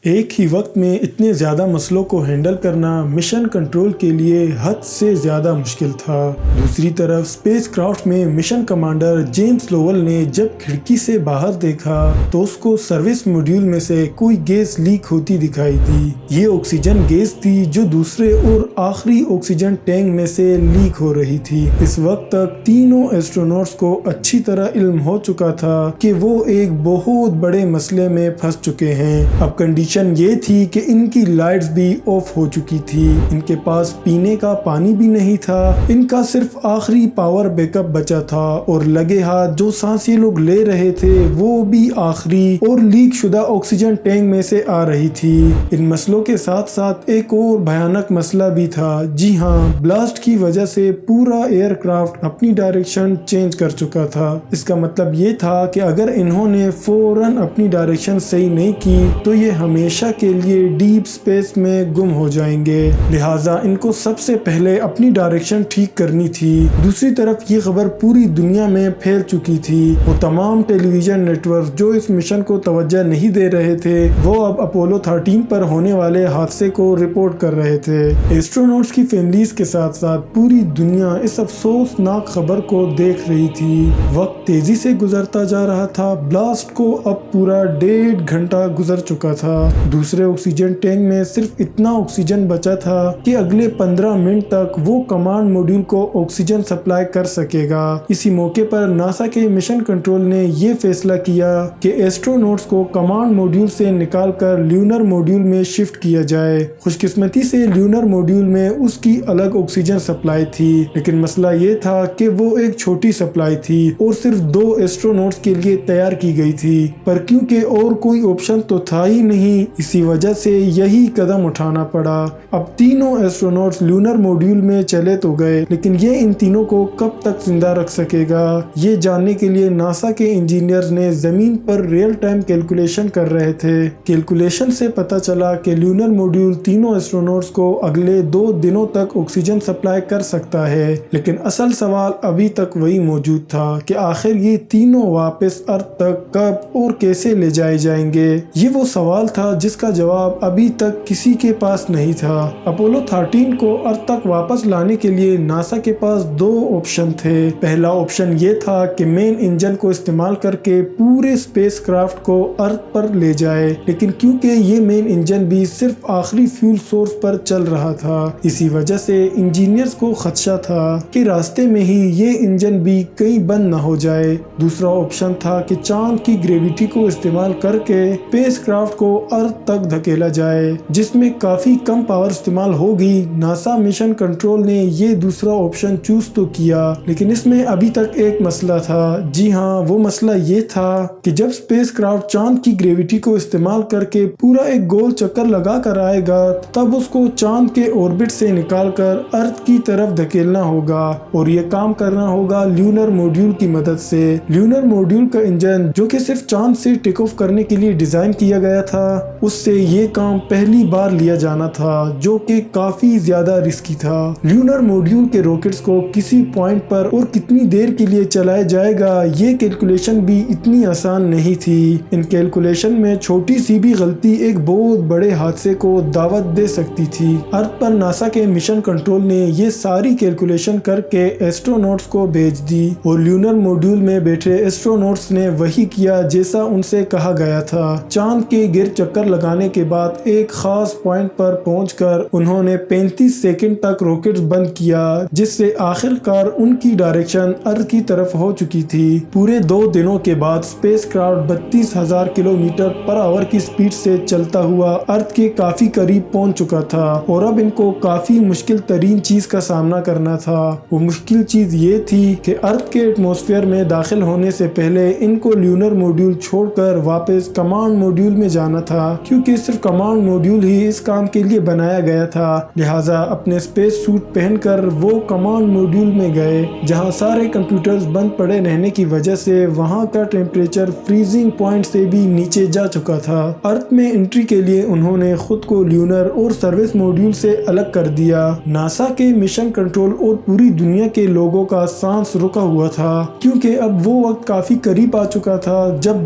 ایک ہی وقت میں اتنے زیادہ مسئلوں کو ہینڈل کرنا مشن کنٹرول کے لیے حد سے زیادہ مشکل تھا۔ دوسری طرف اسپیس کرافٹ میں مشن کمانڈر جیمس لوول نے جب کھڑکی سے باہر دیکھا تو اس کو سروس موڈیول میں سے کوئی گیس لیک ہوتی دکھائی دی۔ یہ آکسیجن گیس تھی جو دوسرے اور آخری آکسیجن ٹینک میں سے لیک ہو رہی تھی۔ اس وقت تک تینوں ایسٹروناٹس کو اچھی طرح علم ہو چکا تھا کہ وہ ایک بہت بڑے مسئلے میں پھنس چکے ہیں۔ اب کنڈیشن یہ تھی کہ ان کی لائٹس بھی آف ہو چکی تھی، ان کے پاس پینے کا پانی بھی نہیں تھا، ان کا صرف آخری پاور بیک اپ بچا تھا اور لگے ہاتھ جو سانس یہ لوگ لے رہے تھے وہ بھی آخری اور لیک شدہ آکسیجن ٹینک میں سے آ رہی تھی۔ ان مسئلوں کے ساتھ ساتھ ایک اور بھیانک مسئلہ بھی تھا۔ جی ہاں، بلاسٹ کی وجہ سے پورا ایئر کرافٹ اپنی ڈائریکشن چینج کر چکا تھا۔ اس کا مطلب یہ تھا کہ اگر انہوں نے فوراً اپنی ڈائریکشن صحیح نہیں کی تو یہ ہمیشہ کے لیے ڈیپ اسپیس میں گم ہو جائیں گے، لہٰذا ان کو سب سے پہلے اپنی ڈائریکشن ٹھیک کرنی تھی۔ دوسری طرف یہ خبر پوری دنیا میں پھیل چکی تھی اور تمام ٹیلی ویژن نیٹ ورک جو اس مشن کو توجہ نہیں دے رہے تھے وہ اب اپولو 13 پر ہونے والے حادثے کو رپورٹ کر رہے تھے۔ ایسٹروناٹس کی فیملیز کے ساتھ ساتھ پوری دنیا اس افسوسناک خبر کو دیکھ رہی تھی۔ وقت تیزی سے گزرتا جا رہا تھا، بلاسٹ کو اب پورا 1.5 گھنٹہ گزر چکا تھا۔ دوسرے آکسیجن ٹینک میں صرف اتنا آکسیجن بچا تھا کہ اگلے 15 منٹ تک وہ کمانڈ موڈیول کو آکسیجن سپلائی کر سکے گا۔ اسی موقع پر ناسا کے مشن کنٹرول نے یہ فیصلہ کیا کہ ایسٹروناٹس کو کمانڈ موڈیول سے نکال کر لیونر موڈیول میں شفٹ کیا جائے۔ خوش قسمتی سے لیونر موڈیول میں اس کی الگ آکسیجن سپلائی تھی، لیکن مسئلہ یہ تھا کہ وہ ایک چھوٹی سپلائی تھی اور صرف 2 ایسٹروناٹس کے لیے تیار کی گئی تھی، پر کیونکہ اور کوئی آپشن تو تھا ہی نہیں، اسی وجہ سے یہی قدم اٹھانا پڑا۔ اب تینوں ایسٹروناٹس لیونر موڈیول میں چلے تو گئے، لیکن یہ ان تینوں کو کب تک زندہ رکھ سکے گا، یہ جاننے کے لیے ناسا کے انجینئرز نے زمین پر ریئل ٹائم کیلکولیشن کر رہے تھے۔ کیلکولیشن سے پتہ چلا کہ لیونر موڈیول تینوں ایسٹروناٹس کو اگلے 2 دنوں تک آکسیجن سپلائی کر سکتا ہے، لیکن اصل سوال ابھی تک وہی موجود تھا کہ آخر یہ تینوں واپس ارتھ تک کب اور کیسے لے جائے جائیں گے۔ یہ وہ سوال تھا جس کا جواب ابھی تک کسی کے پاس نہیں تھا۔ اپولو 13 کو ارتھ تک واپس لانے کے لیے ناسا کے پاس 2 آپشن تھے۔ پہلا آپشن یہ تھا کہ مین انجن کو استعمال کر کے پورے اسپیس کرافٹ کو ارتھ پر لے جائے، لیکن کیونکہ یہ مین انجن بھی صرف آخری فیول سورس پر چل رہا تھا، اسی وجہ سے انجینئرز کو خدشہ تھا کہ راستے میں ہی یہ انجن بھی کہیں بند نہ ہو جائے۔ دوسرا آپشن تھا کہ چاند کی گریویٹی کو استعمال کر کے اسپیس کرافٹ کو ارتھ تک دھکیلا جائے، جس میں کافی کم پاور استعمال ہوگی۔ ناسا مشن کنٹرول نے یہ دوسرا آپشن چوز تو کیا، لیکن اس میں ابھی تک ایک مسئلہ تھا۔ جی ہاں، وہ مسئلہ یہ تھا کہ جب اسپیس کرافٹ چاند کی گریویٹی کو استعمال کر کے پورا ایک گول چکر لگا کر آئے گا تب اس کو چاند کے اوربٹ سے نکال کر ارتھ کی طرف دھکیلنا ہوگا، اور یہ کام کرنا ہوگا لیونر موڈیول کی مدد سے۔ لیونر موڈیول کا انجن جو کہ صرف چاند سے ٹیک آف کرنے کے لیے ڈیزائن کیا گیا تھا، اس سے یہ کام پہلی بار لیا جانا تھا، جو کہ کافی زیادہ رسکی تھا۔ لیونر موڈیول کے راکٹس کو کسی پوائنٹ پر اور کتنی دیر کے لیے چلایا جائے گا، یہ کیلکولیشن بھی اتنی آسان نہیں تھی۔ ان کیلکولیشن میں چھوٹی سی بھی غلطی ایک بہت بڑے حادثے کو دعوت دے سکتی تھی۔ ارتھ پر ناسا کے مشن کنٹرول نے یہ ساری کیلکولیشن کر کے ایسٹروناٹس کو بھیج دی، اور لیونر موڈیول میں بیٹھے ایسٹروناٹس نے وہی کیا جیسا ان سے کہا گیا تھا۔ چاند کے گرد چکر لگانے کے بعد ایک خاص پوائنٹ پر پہنچ کر انہوں نے 35 سیکنڈ تک راکٹس بند کیا، جس سے آخر کار ان کی ڈائریکشن ارتھ کی طرف ہو چکی تھی۔ پورے 2 دنوں کے بعد اسپیس کرافٹ 32,000 کلومیٹر پر آور کی سپیڈ سے چلتا ہوا ارتھ کے کافی قریب پہنچ چکا تھا، اور اب ان کو کافی مشکل ترین چیز کا سامنا کرنا تھا۔ وہ مشکل چیز یہ تھی کہ ارتھ کے ایٹماسفیئر میں داخل ہونے سے پہلے ان کو لیونر موڈیول چھوڑ کر واپس کمانڈ موڈیول میں جانا تھا، کیونکہ صرف کمانڈ موڈیول ہی اس کام کے لیے بنایا گیا تھا۔ لہٰذا اپنے اسپیس سوٹ پہن کر وہ کمانڈ موڈیول میں گئے، جہاں سارے کمپیوٹرز بند پڑے رہنے کی وجہ سے وہاں کا ٹیمپریچر فریزنگ پوائنٹ سے بھی نیچے جا چکا تھا۔ ارتھ میں انٹری کے لیے انہوں نے خود کو لیونر اور سروس موڈیول سے الگ کر دیا۔ ناسا کے مشن کنٹرول اور پوری دنیا کے لوگوں کا سانس رکا ہوا تھا، کیونکہ اب وہ وقت کافی قریب آ چکا تھا جب